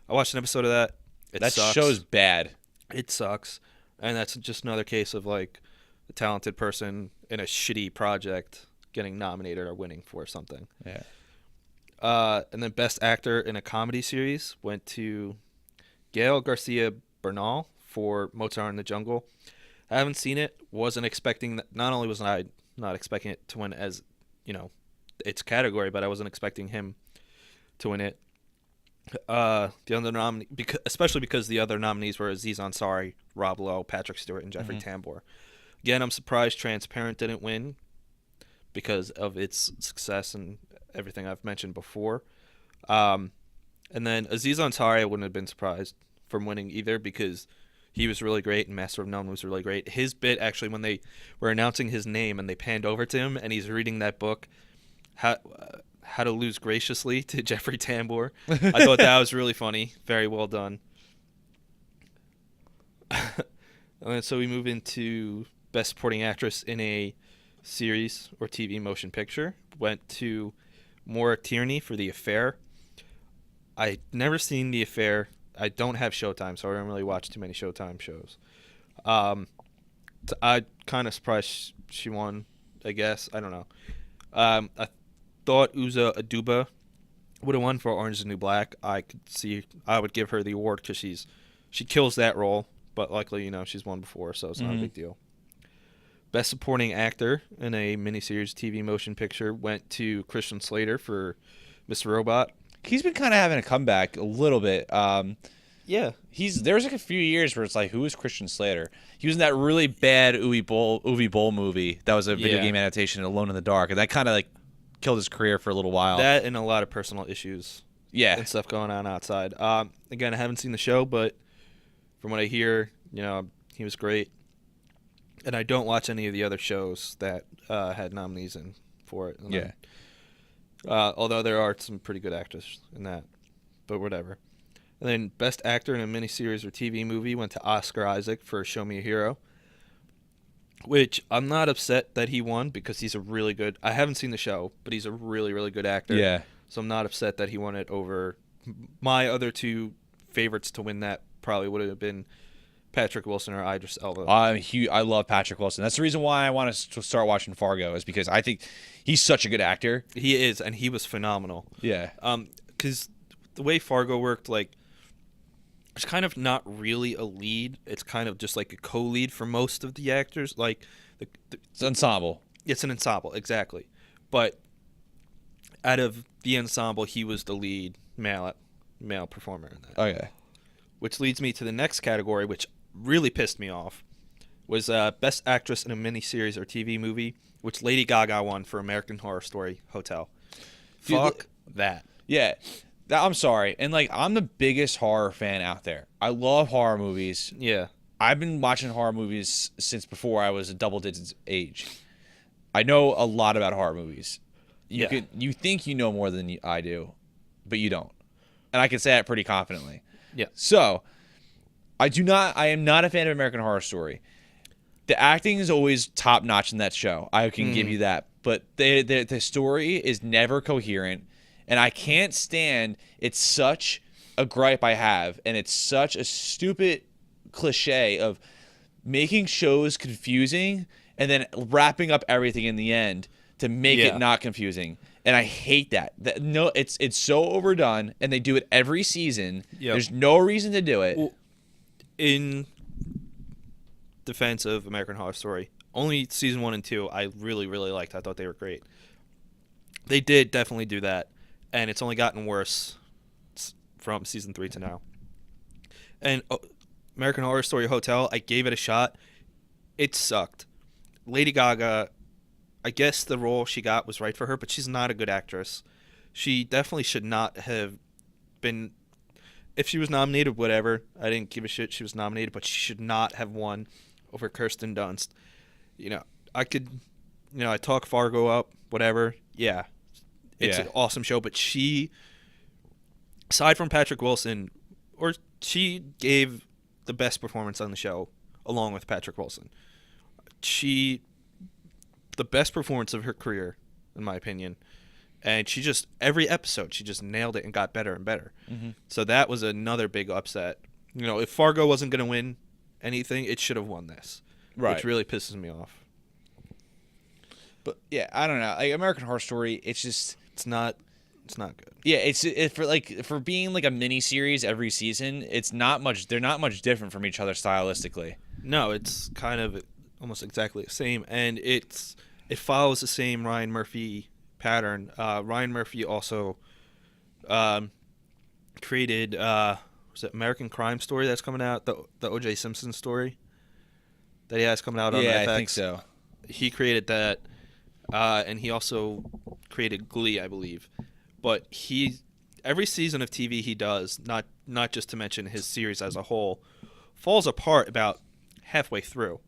I watched an episode of that. That show's bad. It sucks. And that's just another case of like a talented person in a shitty project getting nominated or winning for something. Yeah. And then Best Actor in a Comedy Series went to Gael Garcia Bernal for Mozart in the Jungle. I haven't seen it. Wasn't expecting that. Not only was I not expecting it to win as, its category, but I wasn't expecting him to win it. The other especially because the other nominees were Aziz Ansari, Rob Lowe, Patrick Stewart, and Jeffrey Tambor. Again, I'm surprised Transparent didn't win because of its success and everything I've mentioned before. And then Aziz Ansari, I wouldn't have been surprised from winning either because he was really great and Master of None was really great. His bit, actually, when they were announcing his name and they panned over to him and he's reading that book, How to Lose Graciously, to Jeffrey Tambor. I thought that was really funny. Very well done. And so we move into Best Supporting Actress in a series or TV motion picture went to Maura Tierney for The Affair. I never seen The Affair. I don't have Showtime, so I don't really watch too many Showtime shows. Um, I kind of surprised she won. I guess I don't know. I thought Uzo Aduba would have won for Orange is the New Black. I would give her the award because she kills that role. But luckily, she's won before, so it's not a big deal. Best Supporting Actor in a miniseries TV motion picture went to Christian Slater for Mr. Robot. He's been kind of having a comeback a little bit. Yeah. There was like a few years where it's like, who is Christian Slater? He was in that really bad Uwe Boll movie that was a video game adaptation, Alone in the Dark, and that kind of like killed his career for a little while. That and a lot of personal issues. Yeah. And stuff going on outside. Again, I haven't seen the show, but from what I hear, he was great. And I don't watch any of the other shows that had nominees in for it. And although there are some pretty good actors in that, but whatever. And then Best Actor in a Miniseries or TV Movie went to Oscar Isaac for Show Me a Hero, which I'm not upset that he won because he's a really good... I haven't seen the show, but he's a really, really good actor. Yeah. So I'm not upset that he won it over... My other two favorites to win that probably would have been Patrick Wilson or Idris Elba. I love Patrick Wilson. That's the reason why I want to start watching Fargo, is because I think he's such a good actor. He is, and he was phenomenal. Yeah. Because the way Fargo worked, like, it's kind of not really a lead. It's kind of just like a co-lead for most of the actors. Like, It's ensemble. It's an ensemble, exactly. But out of the ensemble, he was the lead male performer in that. Okay. Which leads me to the next category, which really pissed me off, was Best Actress in a Miniseries or TV Movie, which Lady Gaga won for American Horror Story Hotel. Fuck that. Yeah. I'm sorry. And, like, I'm the biggest horror fan out there. I love horror movies. Yeah. I've been watching horror movies since before I was a double digits age. I know a lot about horror movies. You think you know more than I do, but you don't. And I can say that pretty confidently. Yeah. So, I am not a fan of American Horror Story. The acting is always top notch in that show. I can give you that. But the story is never coherent. And I can't stand, it's such a gripe I have, and it's such a stupid cliche of making shows confusing and then wrapping up everything in the end to make it not confusing. And I hate that. No, it's so overdone, and they do it every season. Yep. There's no reason to do it. Well, in defense of American Horror Story, only season 1 and 2 I really, really liked. I thought they were great. They did definitely do that. And it's only gotten worse from season 3 to now. And American Horror Story Hotel, I gave it a shot. It sucked. Lady Gaga, I guess the role she got was right for her, but she's not a good actress. She definitely should not have been... If she was nominated, whatever. I didn't give a shit she was nominated, but she should not have won over Kirsten Dunst. I talk Fargo up, whatever. Yeah. It's an awesome show, but she, aside from Patrick Wilson, she gave the best performance on the show, along with Patrick Wilson. The best performance of her career, in my opinion. And every episode, she just nailed it and got better and better. Mm-hmm. So that was another big upset. If Fargo wasn't going to win anything, it should have won this. Right. Which really pisses me off. But, yeah, I don't know. Like, American Horror Story, it's not good. Yeah, for being like a mini series every season, it's not much. They're not much different from each other stylistically. No, it's kind of almost exactly the same, and it follows the same Ryan Murphy pattern. Ryan Murphy also created was it American Crime Story that's coming out, the O.J. Simpson story that he has coming out on FX. Yeah, I think so. He created that, and he also created Glee, I believe. But every season of TV he does, not just to mention his series as a whole, falls apart about halfway through.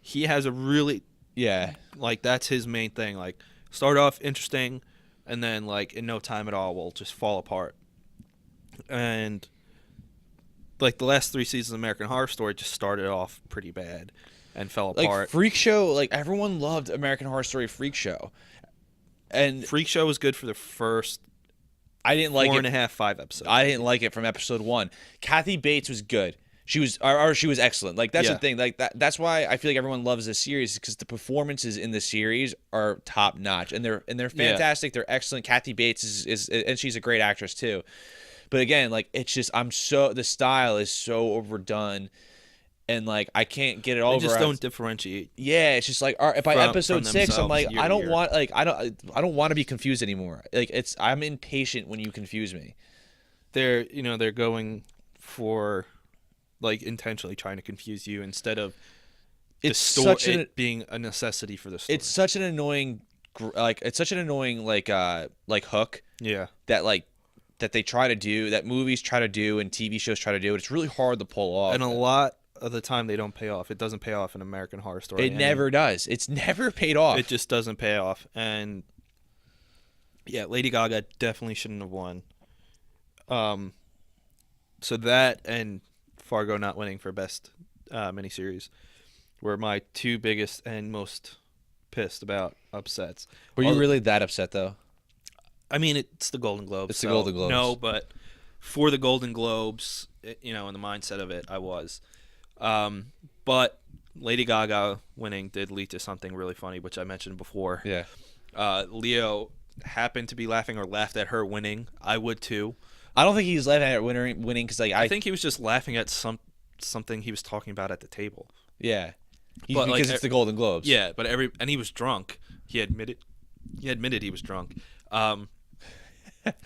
He has a really that's his main thing. Like, start off interesting, and then like in no time at all will just fall apart. And like the last 3 seasons of American Horror Story just started off pretty bad, and fell Like apart. Freak Show, like everyone loved American Horror Story Freak Show, and Freak Show was good for the first I didn't like four it. and a half, 5 episodes. I didn't like it from episode 1. Kathy Bates was good. She was, or she was excellent. Like that's Yeah. the thing. Like that's why I feel like everyone loves this series, because the performances in the series are top notch, and they're fantastic. They're excellent. Kathy Bates is and she's a great actress too. But again, like it's just the style is so overdone, and like I can't get it over. They just don't differentiate. Yeah, it's just like all right, by episode 6, I'm like year I to don't year. want I don't want to be confused anymore. Like I'm impatient when you confuse me. They're going for like intentionally trying to confuse you instead of it being a necessity for the story. It's such an annoying like hook. Yeah. That they try to do, that movies try to do, and TV shows try to do. It's really hard to pull off. And a lot of the time they don't pay off. It doesn't pay off in American Horror Story. It never does. It's never paid off. It just doesn't pay off. And yeah, Lady Gaga definitely shouldn't have won. So that and Fargo not winning for best miniseries were my two biggest and most pissed about upsets. Were you really that upset though? I mean, it's the Golden Globes. It's the Golden Globes. No, but for the Golden Globes, in the mindset of it, I was. But Lady Gaga winning did lead to something really funny, which I mentioned before. Yeah. Leo happened to be laughing or laughed at her winning. I would too. I don't think he was laughing at winning because like I think he was just laughing at something he was talking about at the table. Yeah. But, because it's the Golden Globes. Yeah, but and he was drunk. He admitted he was drunk.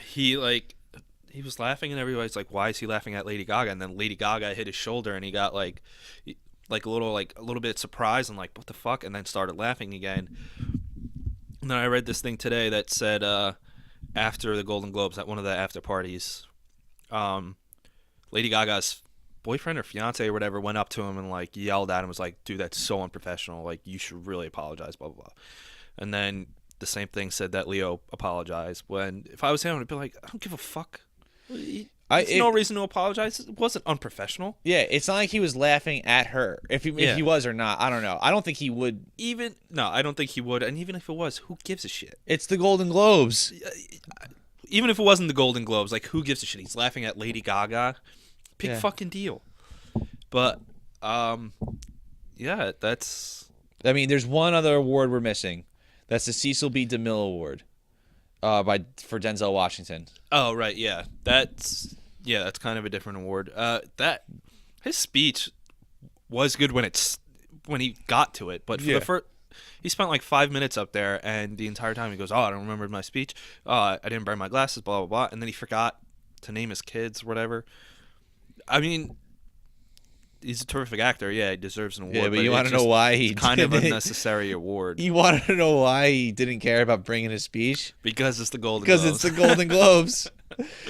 He was laughing and everybody's like, why is he laughing at Lady Gaga? And then Lady Gaga hit his shoulder and he got like a little bit surprised and like, what the fuck? And then started laughing again. And then I read this thing today that said after the Golden Globes at one of the after parties, Lady Gaga's boyfriend or fiance or whatever went up to him and like yelled at him, was like, dude, that's so unprofessional, like you should really apologize, blah blah blah. And then the same thing said that Leo apologized. When if I was him, I'd be like, I don't give a fuck. There's no reason to apologize. It wasn't unprofessional. Yeah, it's not like he was laughing at her. If he was or not, I don't know. I don't think he would. I don't think he would. And even if it was, who gives a shit? It's the Golden Globes. Even if it wasn't the Golden Globes, like who gives a shit? He's laughing at Lady Gaga. Big fucking deal. But yeah, that's. I mean, there's one other award we're missing. That's the Cecil B. DeMille Award, for Denzel Washington. Oh right, yeah. That's kind of a different award. That his speech was good when he got to it, but for the first, he spent like 5 minutes up there, and the entire time he goes, "Oh, I don't remember my speech. I didn't burn my glasses, blah blah blah," and then he forgot to name his kids, whatever. I mean, he's a terrific actor. Yeah, he deserves an award. Yeah, but you want to know why he kind of unnecessary award. You want to know why he didn't care about bringing his speech? Because it's the Golden Globes. Because it's the Golden Globes.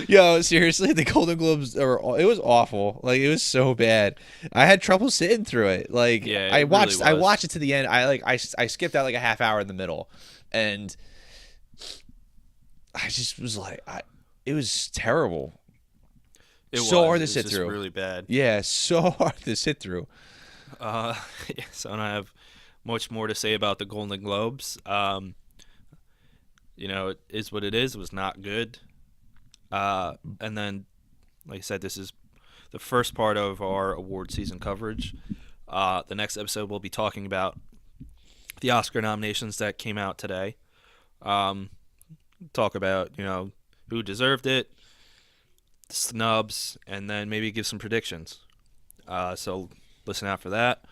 Yo, seriously, the Golden Globes it was awful. Like it was so bad. I had trouble sitting through it. Like yeah, I watched it to the end. I skipped out like a half hour in the middle, and I just was like, it was terrible. Hard to sit through. Really bad. Yeah, so hard to sit through. So I don't have much more to say about the Golden Globes. It is what it is. It was not good. And then, like I said, this is the first part of our award season coverage. The next episode we'll be talking about the Oscar nominations that came out today. Talk about who deserved it, snubs, and then maybe give some predictions. So listen out for that.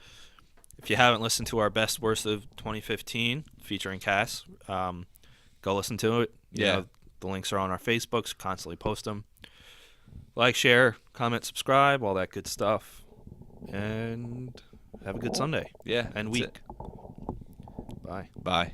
If you haven't listened to our best worst of 2015 featuring Cass, go listen to it. The links are on our Facebooks. Constantly post them. Like, share, comment, subscribe, all that good stuff. And have a good Sunday. Yeah, and week. Bye. Bye.